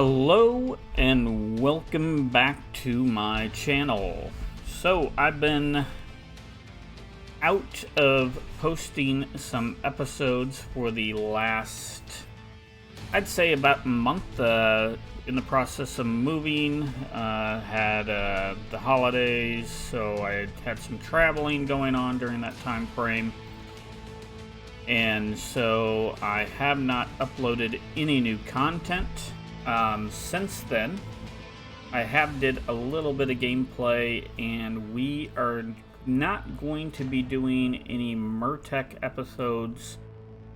Hello and welcome back to my channel. So I've been out of posting some episodes for the last, I'd say about a month, in the process of moving. Had the holidays, so I had some traveling going on during that time frame. And so I have not uploaded any new content. Since then, I have did a little bit of gameplay, and we are not going to be doing any MERTech episodes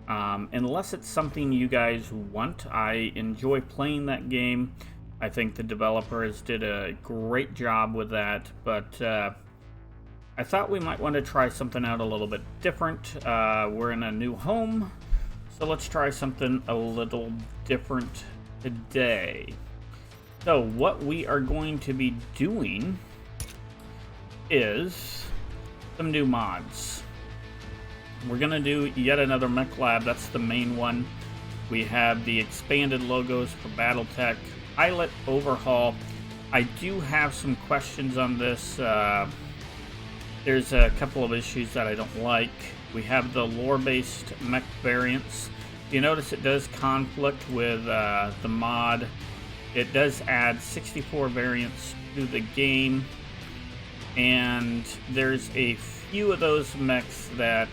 unless it's something you guys want. I enjoy playing that game. I think the developers did a great job with that, but I thought we might want to try something out a little bit different. We're in a new home, so let's try something a little different today. So what we are going to be doing is some new mods. We're going to do yet another Mechlab. That's the main one. We have the expanded logos for BATTLETECH, pilot overhaul. I do have some questions on this. There's a couple of issues that I don't like. We have the lore-based mech variants. You notice it does conflict with the mod. It does add 64 variants to the game, and there's a few of those mechs that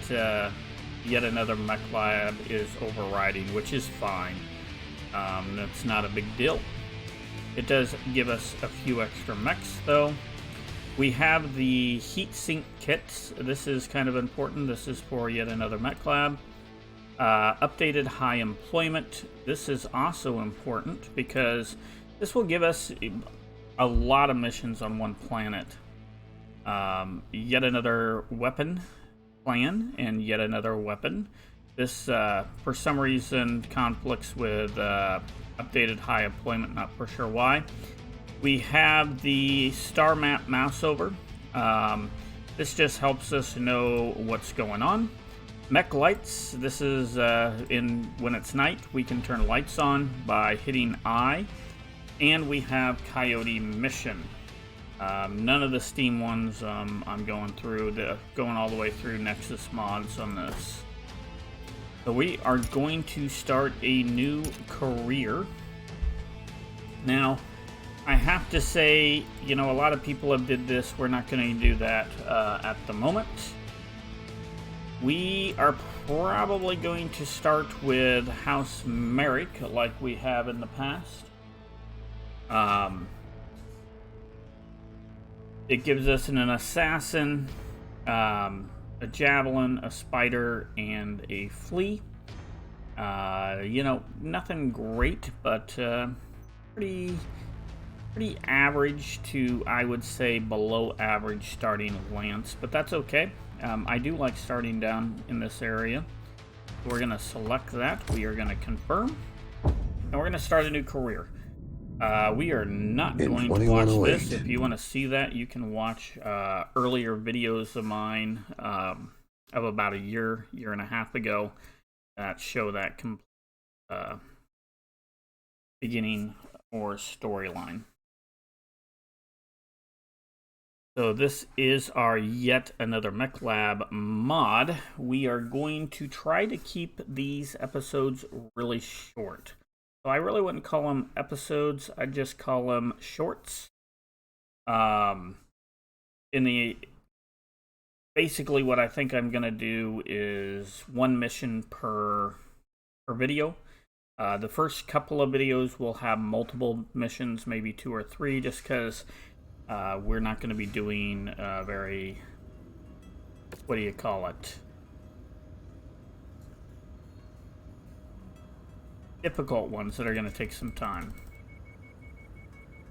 yet another Mechlab is overriding, which is fine. That's not a big deal. It does give us a few extra mechs though. We have the heatsink kits. This is kind of important. This is for yet another Mechlab. Updated high employment. This is also important because this will give us a lot of missions on one planet. Yet another weapon plan and yet another weapon. This, for some reason, conflicts with updated high employment. Not for sure why. We have the star map mouse over. This just helps us know what's going on. Mech lights. This is when it's night, we can turn lights on by hitting I. And we have COYOTE mission. None of the Steam ones I'm going through, going all the way through Nexus mods on this. So we are going to start a new career. Now, I have to say, you know, a lot of people have did this. We're not going to do that at the moment. We are probably going to start with House Merrick like we have in the past. It gives us an assassin, a javelin, a spider, and a flea. You know, nothing great, but pretty average to, I would say, below average starting lance, but that's okay. I do like starting down in this area. We're going to select that. We are going to confirm. And we're going to start a new career. We are not going to watch this. If you want to see that, you can watch earlier videos of mine of about a year and a half ago that show that beginning or storyline. So this is our yet another Mechlab mod. We are going to try to keep these episodes really short. So I really wouldn't call them episodes. I'd just call them shorts. Basically what I think I'm gonna do is one mission per video. The first couple of videos will have multiple missions, maybe 2 or 3, just because we're not going to be doing very, what do you call it, difficult ones that are going to take some time.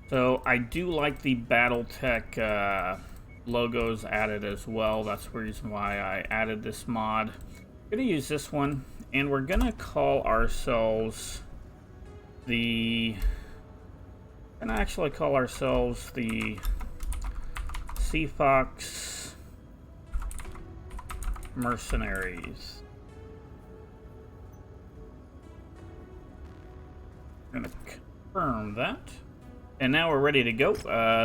So I do like the BattleTech logos added as well. That's the reason why I added this mod. I'm going to use this one, and we're going to call ourselves the... and actually call ourselves the Seafox Mercenaries. I'm gonna confirm that. And now we're ready to go.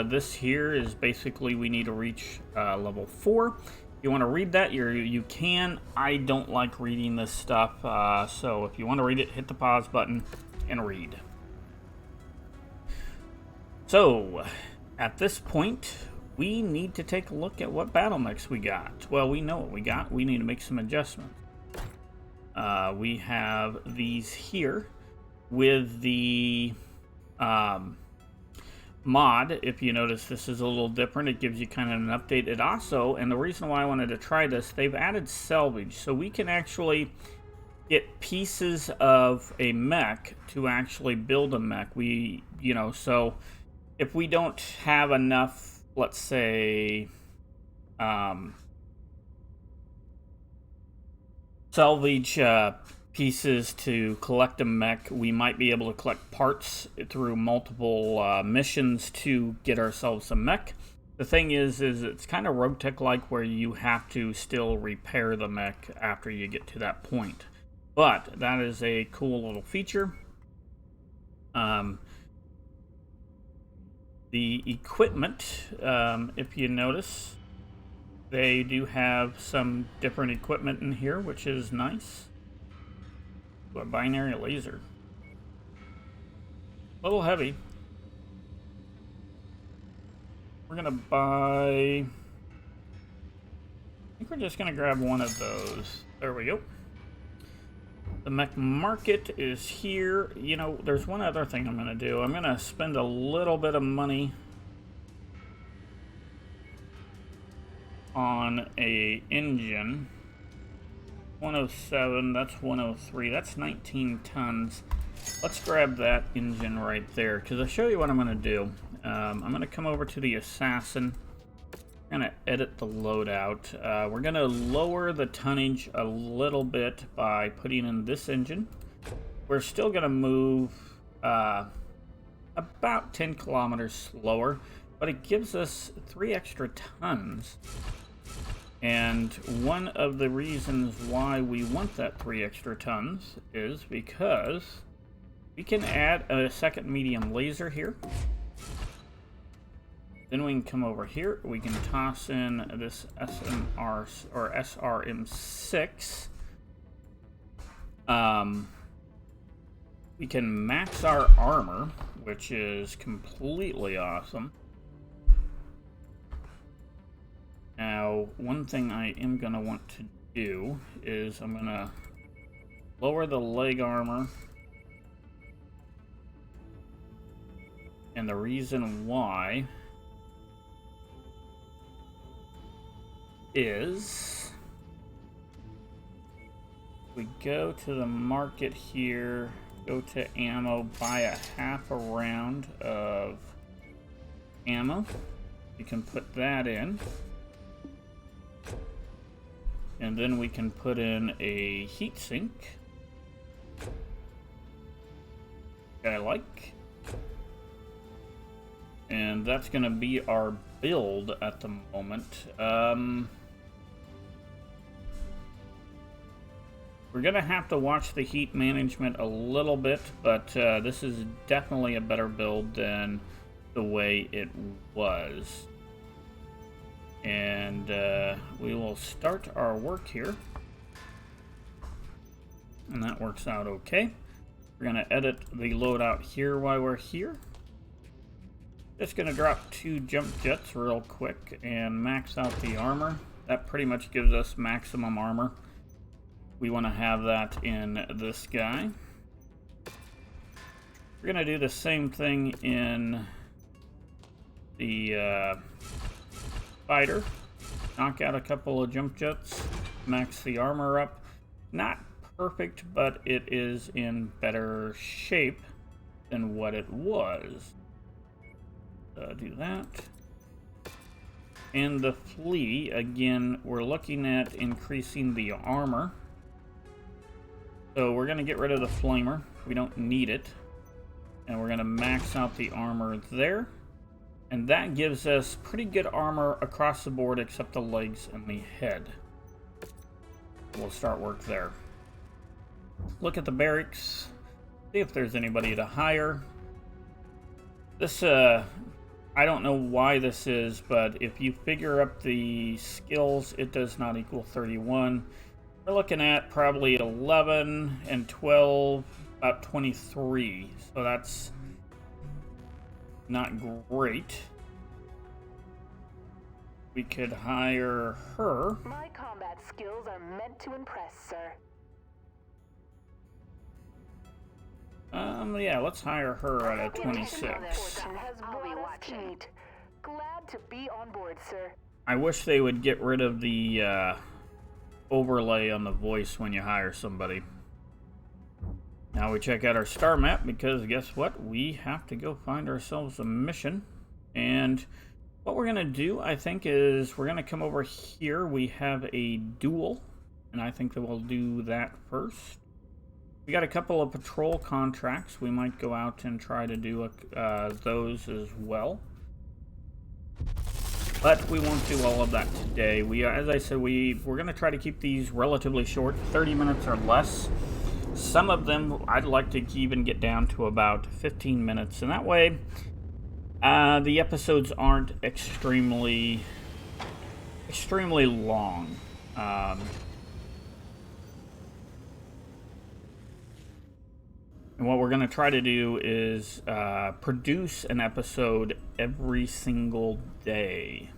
This here is basically we need to reach level 4. If you want to read that, you can. I don't like reading this stuff, so if you want to read it, hit the pause button and read. So, at this point, we need to take a look at what battle mechs we got. Well, we know what we got. We need to make some adjustments. We have these here with the mod. If you notice, this is a little different. It gives you kind of an update. It also, and the reason why I wanted to try this, they've added salvage, so we can actually get pieces of a mech to actually build a mech. So if we don't have enough, let's say, salvage pieces to collect a mech, we might be able to collect parts through multiple missions to get ourselves a mech. The thing is it's kind of Rogue Tech-like, where you have to still repair the mech after you get to that point. But that is a cool little feature. The equipment, if you notice, they do have some different equipment in here, which is nice. A binary laser. A little heavy. We're gonna buy... I think we're just gonna grab one of those. There we go. The mech market is here. You know, there's one other thing I'm gonna do. I'm gonna spend a little bit of money on a engine. 107, that's 103, that's 19 tons. Let's grab that engine right there, because I'll show you what I'm going to do. I'm going to come over to the Assassin. I'm going to edit the loadout. We're going to lower the tonnage a little bit by putting in this engine. We're still going to move about 10 kilometers slower, but it gives us 3 extra tons. And one of the reasons why we want that 3 extra tons is because we can add a second medium laser here. Then we can come over here. We can toss in this SMR or SRM6. We can max our armor, which is completely awesome. Now, one thing I am going to want to do is I'm going to lower the leg armor. And the reason why is we go to the market here, go to ammo, buy a half a round of ammo. You can put that in. And then we can put in a heatsink. I like. And that's going to be our build at the moment. We're going to have to watch the heat management a little bit, but this is definitely a better build than the way it was. And we will start our work here. And that works out okay. We're going to edit the loadout here while we're here. Just going to drop 2 jump jets real quick and max out the armor. That pretty much gives us maximum armor. We want to have that in this guy. We're going to do the same thing in the fighter. Knock out a couple of jump jets, max the armor up. Not perfect, but it is in better shape than what it was. Do that. And the flea, again, we're looking at increasing the armor. So we're going to get rid of the flamer. We don't need it. And we're going to max out the armor there. And that gives us pretty good armor across the board except the legs and the head. We'll start work there. Look at the barracks. See if there's anybody to hire. This, I don't know why this is, but if you figure up the skills, it does not equal 31. We're looking at probably 11 and 12, about 23. So that's not great. We could hire her. My combat skills are meant to impress, sir. Yeah, let's hire her at a 26. I'll be watching. Glad to be on board, sir. I wish they would get rid of the overlay on the voice when you hire somebody. Now we check out our star map because guess what? We have to go find ourselves a mission. And what we're going to do, I think, is we're going to come over here. We have a duel, and I think that we'll do that first. We got a couple of patrol contracts. We might go out and try to do those as well. But we won't do all of that today. As I said, we're going to try to keep these relatively short, 30 minutes or less. Some of them I'd like to even get down to about 15 minutes, and that way the episodes aren't extremely long. And what we're going to try to do is produce an episode every single day.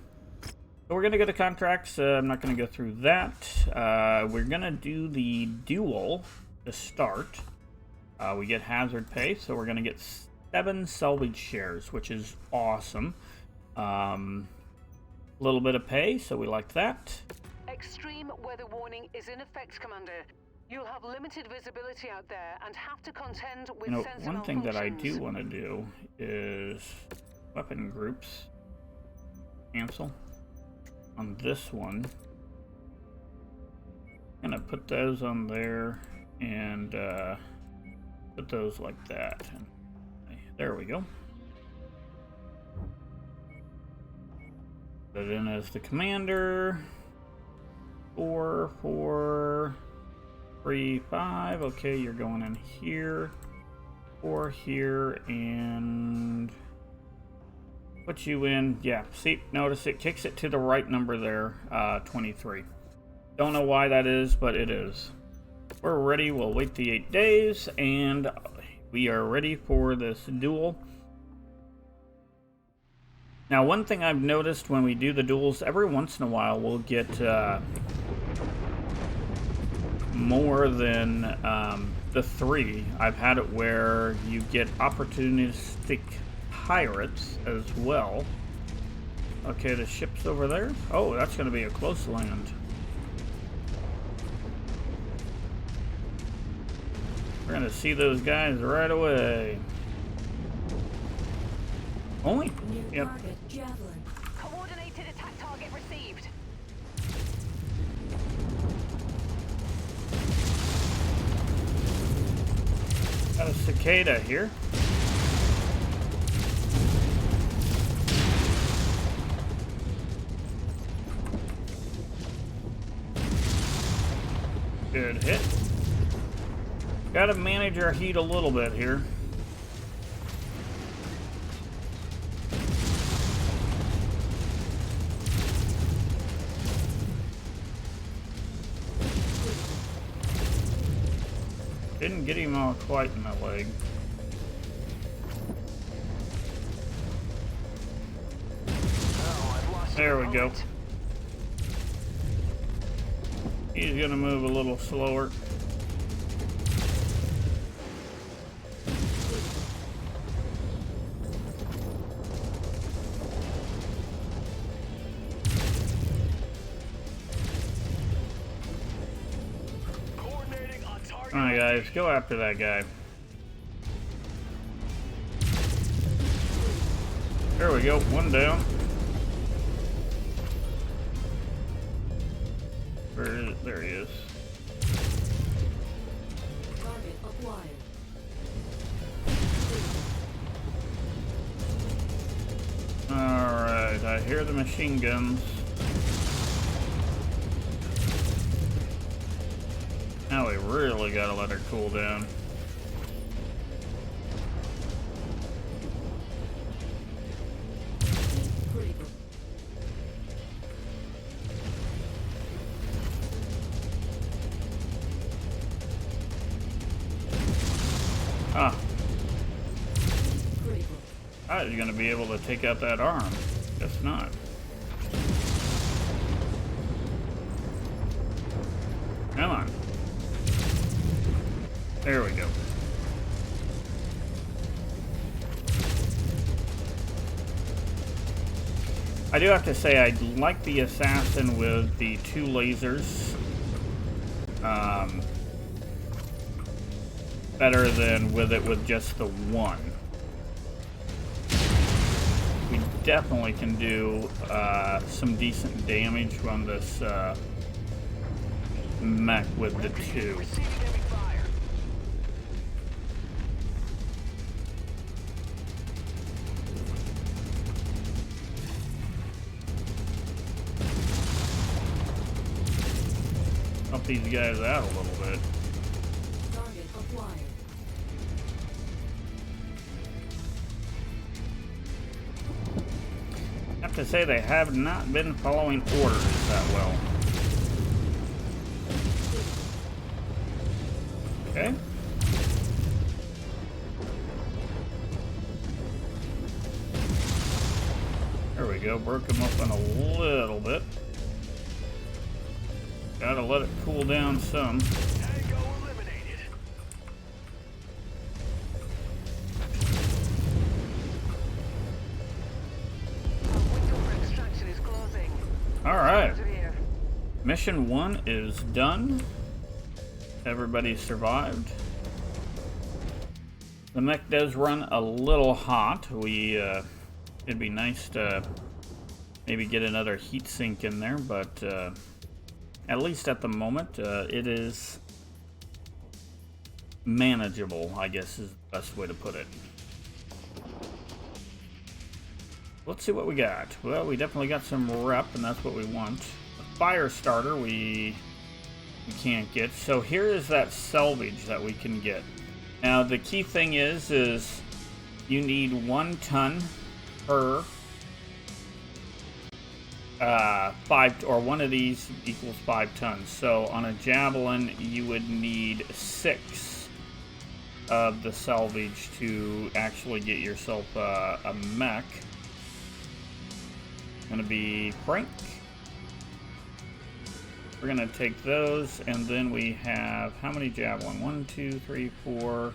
So we're going to go to contracts. I'm not going to go through that. We're going to do the duel to start. We get hazard pay, so we're going to get 7 salvage shares, which is awesome. A little bit of pay, so we like that. Extreme weather warning is in effect, Commander. You'll have limited visibility out there and have to contend with sensor one thing that I do malfunctions. want to do is weapon groups. Cancel. On this one, I'm going to put those on there and put those like that. There we go. Put it in as the commander. 4, 4, 3, 5. Okay, you're going in here. 4 here, and put you in. Yeah, see, notice it kicks it to the right number there, 23. Don't know why that is, but it is. We're ready. We'll wait the 8 days, and we are ready for this duel. Now, one thing I've noticed when we do the duels, every once in a while we'll get more than the 3. I've had it where you get opportunistic pirates as well. Okay, the ship's over there. Oh, that's going to be a close land. We're going to see those guys right away. Only? Yep. Coordinated attack target received. Got a cicada here. Good hit. Got to manage our heat a little bit here. Didn't get him all quite in the leg. There we go. He's gonna move a little slower. Alright guys, go after that guy. There we go, one down. Where is it? There he is. Target acquired. Alright, I hear the machine guns. Now we really gotta let her cool down. Ah, Critical. I was going to be able to take out that arm. Guess not. Come on. There we go. I do have to say I like the assassin with the 2 lasers. Better than with it with just the 1. We definitely can do some decent damage on this mech with the 2. Help these guys out a little bit. Target acquired. I have to say they have not been following orders that well. Okay. There we go, broke him up in a little bit. Gotta let it cool down some. Tango eliminated. Window for extraction is closing. Alright. Out of here. Mission 1 is done. Everybody survived. The mech does run a little hot. It'd be nice to maybe get another heat sink in there, but at least at the moment, it is manageable, I guess is the best way to put it. Let's see what we got. Well, we definitely got some rep, and that's what we want. A fire starter we can't get. So here is that salvage that we can get. Now, the key thing is you need 1 ton per 5, or one of these equals 5 tons. So on a javelin, you would need 6 of the salvage to actually get yourself a mech. Gonna be Frank. We're gonna take those, and then we have how many javelin? 1, 2, 3, 4,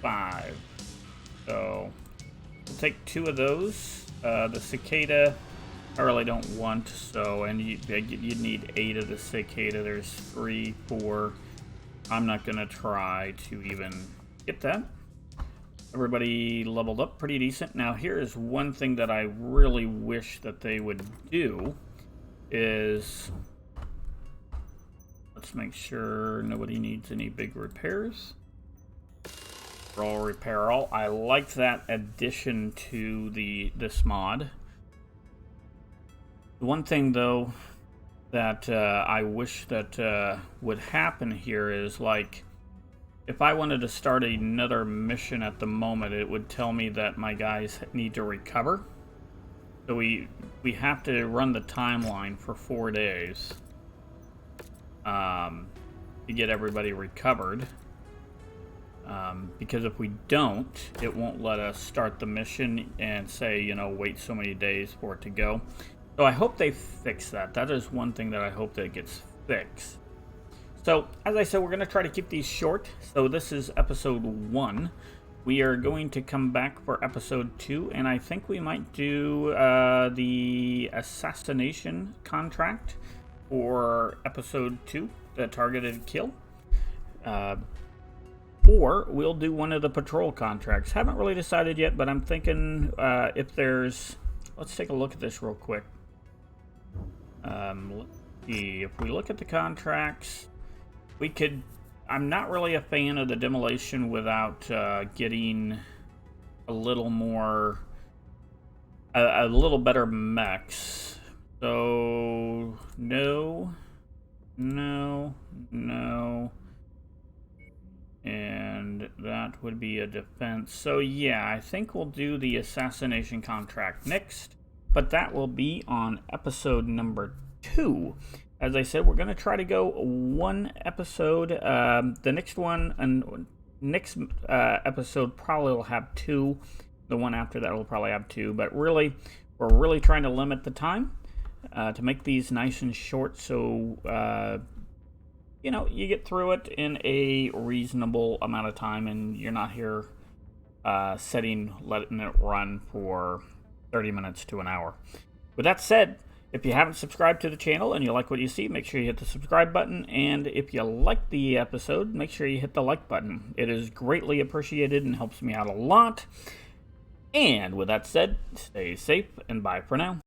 5. So we'll take 2 of those. The cicada I really don't want, so, and you need 8 of the cicada. There's 3, 4. I'm not gonna try to even get that. Everybody leveled up pretty decent. Now here is one thing that I really wish that they would do is, let's make sure nobody needs any big repairs. Roll repair all. I like that addition to this mod. The one thing though that I wish that would happen here is, like, if I wanted to start another mission at the moment, it would tell me that my guys need to recover. So we have to run the timeline for 4 days to get everybody recovered. Because if we don't, it won't let us start the mission and say, you know, wait so many days for it to go. So I hope they fix that. That is one thing that I hope that gets fixed. So, as I said, we're going to try to keep these short. So this is episode 1. We are going to come back for episode 2, and I think we might do the assassination contract for episode 2, the targeted kill. Or we'll do one of the patrol contracts. Haven't really decided yet, but I'm thinking if there's... Let's take a look at this real quick. Let's see. If we look at the contracts, we could... I'm not really a fan of the demolition without getting a little more... a little better mechs. So, no, no, no. And that would be a defense. So yeah, I think we'll do the assassination contract next, but that will be on episode number 2. As I said, we're going to try to go 1 episode. The next one, and next episode probably will have 2. The one after that will probably have 2. But really, we're really trying to limit the time to make these nice and short, so you know, you get through it in a reasonable amount of time, and you're not here letting it run for 30 minutes to an hour. With that said, if you haven't subscribed to the channel and you like what you see, make sure you hit the subscribe button. And if you like the episode, make sure you hit the like button. It is greatly appreciated and helps me out a lot. And with that said, stay safe and bye for now.